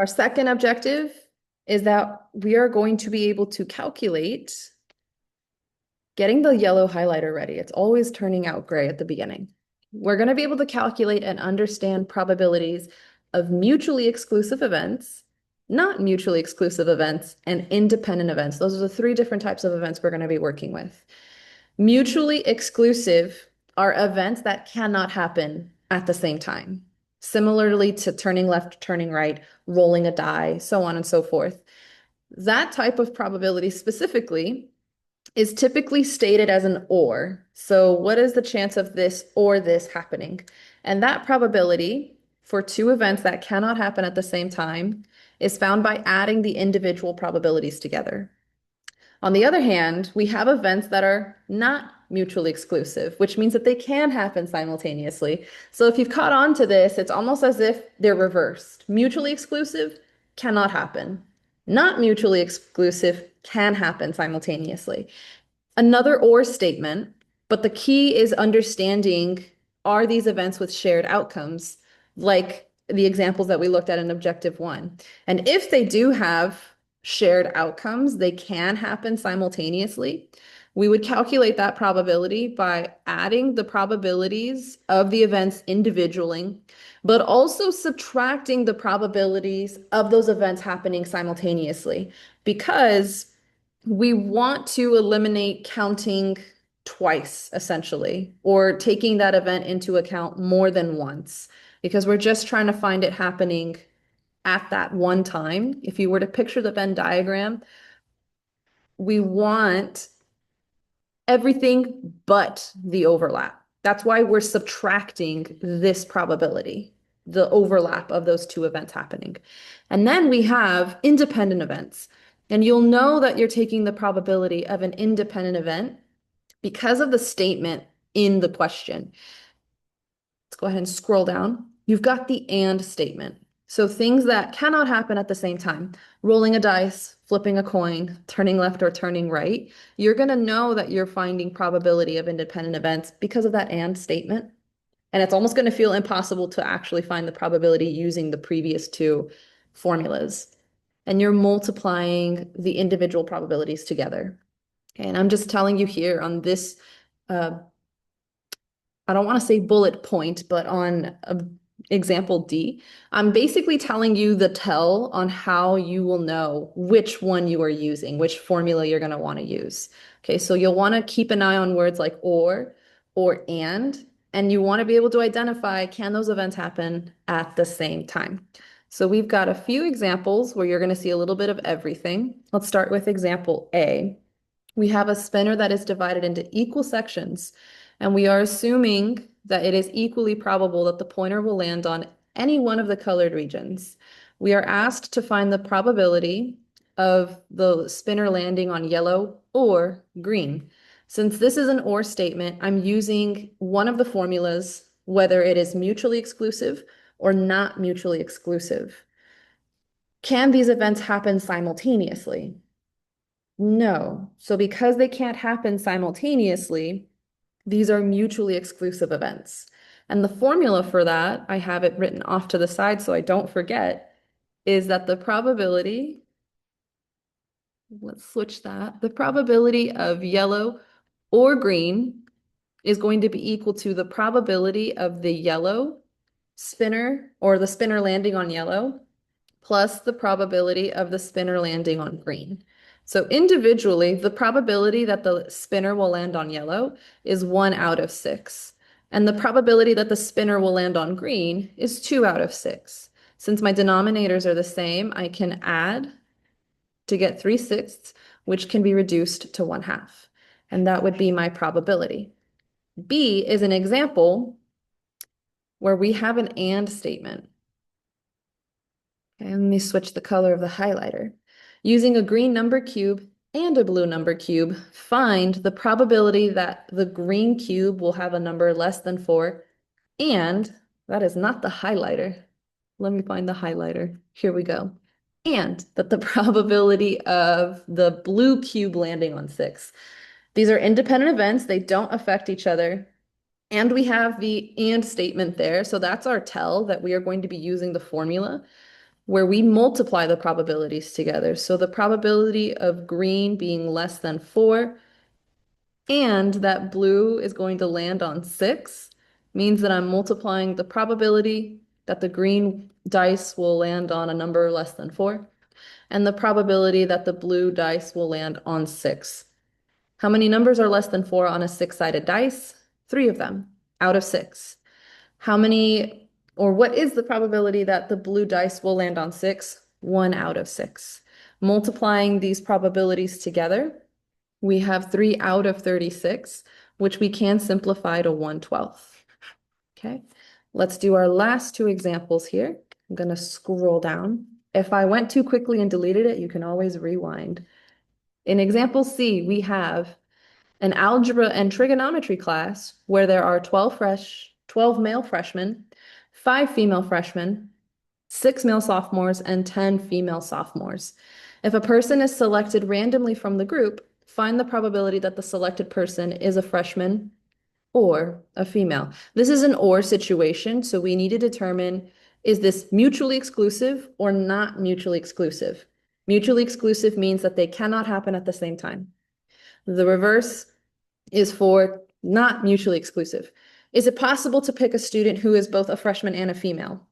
Our second objective is that we are going to be able to calculate getting the yellow highlighter ready. It's always turning out gray at the beginning. We're going to be able to calculate and understand probabilities of mutually exclusive events, not mutually exclusive events, and independent events. Those are the three different types of events we're going to be working with. Mutually exclusive are events that cannot happen at the same time, similarly to turning left, turning right, rolling a die, so on and so forth. That type of probability specifically is typically stated as an or. So what is the chance of this or this happening? And that probability for two events that cannot happen at the same time is found by adding the individual probabilities together. On the other hand, we have events that are not mutually exclusive, which means that they can happen simultaneously. So if you've caught on to this, it's almost as if they're reversed. Mutually exclusive cannot happen. Not mutually exclusive can happen simultaneously. Another or statement, but the key is understanding, are these events with shared outcomes, like the examples that we looked at in objective one? And if they do have shared outcomes, they can happen simultaneously. We would calculate that probability by adding the probabilities of the events individually, but also subtracting the probabilities of those events happening simultaneously, because we want to eliminate counting twice, essentially, or taking that event into account more than once, because we're just trying to find it happening at that one time. If you were to picture the Venn diagram, we want everything but the overlap. That's why we're subtracting this probability, the overlap of those two events happening. And then we have independent events. And you'll know that you're taking the probability of an independent event because of the statement in the question. Let's go ahead and scroll down. You've got the and statement. So things that cannot happen at the same time, rolling a dice, flipping a coin, turning left or turning right, you're going to know that you're finding probability of independent events because of that and statement. And it's almost going to feel impossible to actually find the probability using the previous two formulas. And you're multiplying the individual probabilities together. And I'm just telling you here on this, I don't want to say bullet point, but on example D, I'm basically telling you the tell on how you will know which one you are using, which formula you're going to want to use. Okay, so you'll want to keep an eye on words like or and you want to be able to identify, can those events happen at the same time? So we've got a few examples where you're going to see a little bit of everything. Let's start with example A. We have a spinner that is divided into equal sections, and we are assuming that it is equally probable that the pointer will land on any one of the colored regions. We are asked to find the probability of the spinner landing on yellow or green. Since this is an or statement, I'm using one of the formulas, whether it is mutually exclusive or not mutually exclusive. Can these events happen simultaneously? No. So because they can't happen simultaneously, these are mutually exclusive events. And the formula for that, I have it written off to the side so I don't forget, is that the probability, let's switch that, the probability of yellow or green is going to be equal to the probability of the yellow spinner or the spinner landing on yellow plus the probability of the spinner landing on green. So individually, the probability that the spinner will land on yellow is 1 out of 6. And the probability that the spinner will land on green is 2 out of 6. Since my denominators are the same, I can add to get 3/6, which can be reduced to 1/2. And that would be my probability. B is an example where we have an and statement. Okay, let me switch the color of the highlighter. Using a green number cube and a blue number cube, find the probability that the green cube will have a number less than 4, and that is not the highlighter. Let me find the highlighter. Here we go. And that the probability of the blue cube landing on 6. These are independent events. They don't affect each other. And we have the and statement there. So that's our tell that we are going to be using the formula. where we multiply the probabilities together. So the probability of green being less than 4 and that blue is going to land on 6 means that I'm multiplying the probability that the green dice will land on a number less than 4 and the probability that the blue dice will land on 6. How many numbers are less than 4 on a 6-sided dice? 3 of them out of 6. How many, or what is the probability that the blue dice will land on 6? 1 out of 6. Multiplying these probabilities together, we have 3 out of 36, which we can simplify to 1/12. Okay, let's do our last 2 examples here. I'm going to scroll down. If I went too quickly and deleted it, you can always rewind. In example C, we have an algebra and trigonometry class where there are 12 male freshmen, 5 female freshmen, 6 male sophomores, and 10 female sophomores. If a person is selected randomly from the group, find the probability that the selected person is a freshman or a female. This is an or situation, so we need to determine, is this mutually exclusive or not mutually exclusive? Mutually exclusive means that they cannot happen at the same time. The reverse is for not mutually exclusive. Is it possible to pick a student who is both a freshman and a female?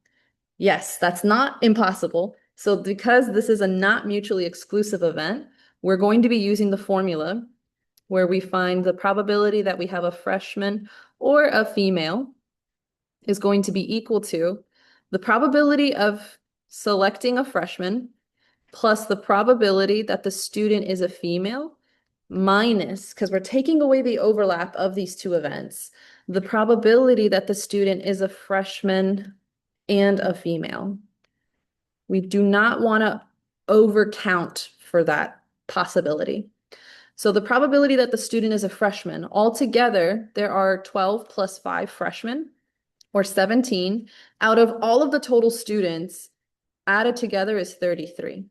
Yes, that's not impossible. So because this is a not mutually exclusive event, we're going to be using the formula where we find the probability that we have a freshman or a female is going to be equal to the probability of selecting a freshman plus the probability that the student is a female minus, because we're taking away the overlap of these 2 events, the probability that the student is a freshman and a female. We do not want to overcount for that possibility. So the probability that the student is a freshman, altogether, there are 12 plus 5 freshmen, or 17. Out of all of the total students, added together is 33.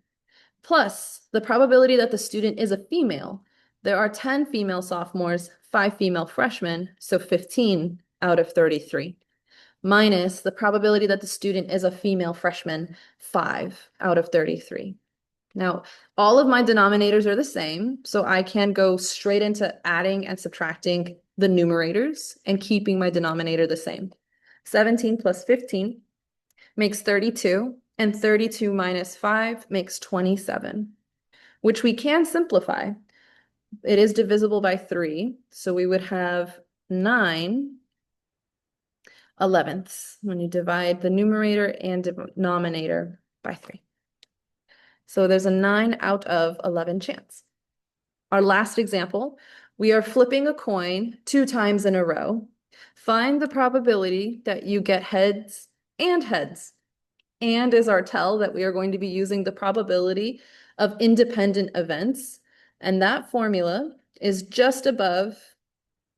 Plus, the probability that the student is a female, there are 10 female sophomores, 5 female freshmen, so 15 out of 33. Minus the probability that the student is a female freshman, 5 out of 33. Now, all of my denominators are the same, so I can go straight into adding and subtracting the numerators and keeping my denominator the same. 17 plus 15 makes 32, and 32 minus 5 makes 27, which we can simplify. It is divisible by 3, so we would have 9/11ths when you divide the numerator and denominator by 3. So there's a 9 out of 11 chance. Our last example, we are flipping a coin 2 times in a row. Find the probability that you get heads and heads. And is our tell that we are going to be using the probability of independent events. And that formula is just above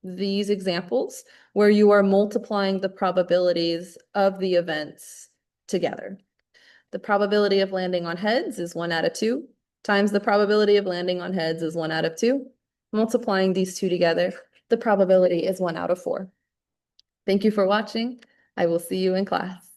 these examples where you are multiplying the probabilities of the events together. The probability of landing on heads is 1 out of 2 times the probability of landing on heads is 1 out of 2. Multiplying these 2 together, the probability is 1 out of 4. Thank you for watching. I will see you in class.